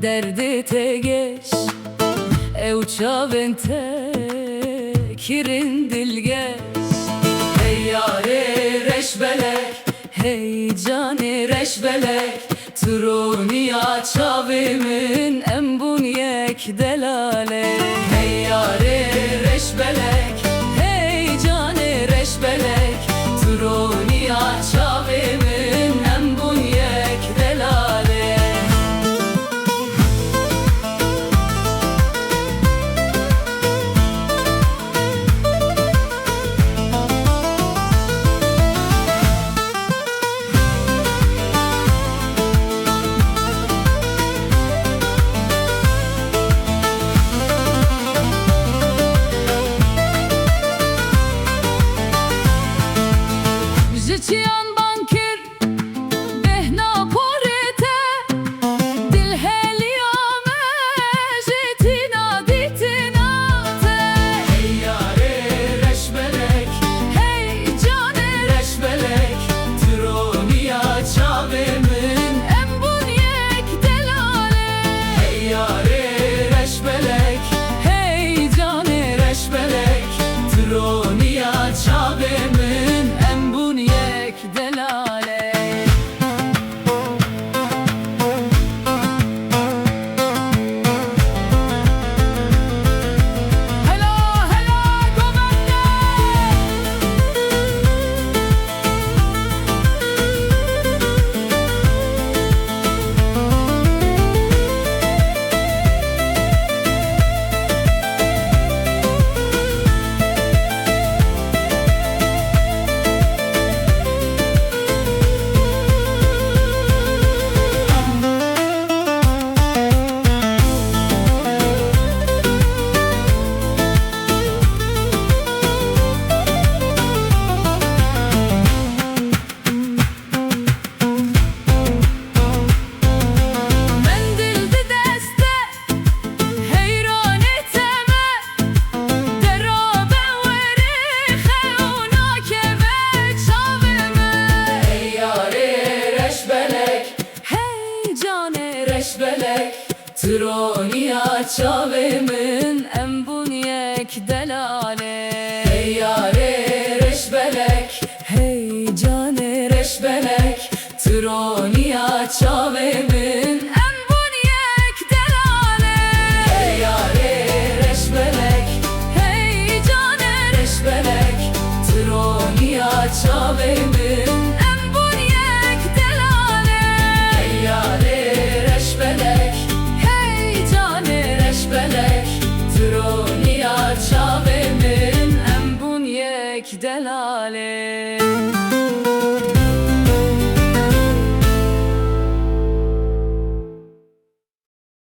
derdi te geç ev çavente kirin dilgeç. Hey yâre reşbelek, hey canı reşbelek, Troniya çavimin embun yek delale. Hey yâre reşbelek, hey canı reşbelek, Troniya çavimin embun yek delale. Cihan bankir behna porete dil heliyame jitina ditinate. Hey yâre reşbelek, hey cane reşbelek, Troniya çavimin embun yek delale. Hey yâre reşbelek, hey cane reşbelek, Troniya çavimin embun yek delale. Hela hela gomende. Mendildi deste heyran eteme, derabe veri xeuna keve çaveme. Hey yâre reşbelek, hey cane reşbelek, Troniya çavimin embun yek delale. Hey yâre reşbelek, hey cane reşbelek, Troniya çavimin embun yek delale. Hey yâre reşbelek, hey cane reşbelek, Troniya çavimin embun yek delale. Hey yâre reşbelek, hey cane reşbelek, Troniya çavimin embun yek delale.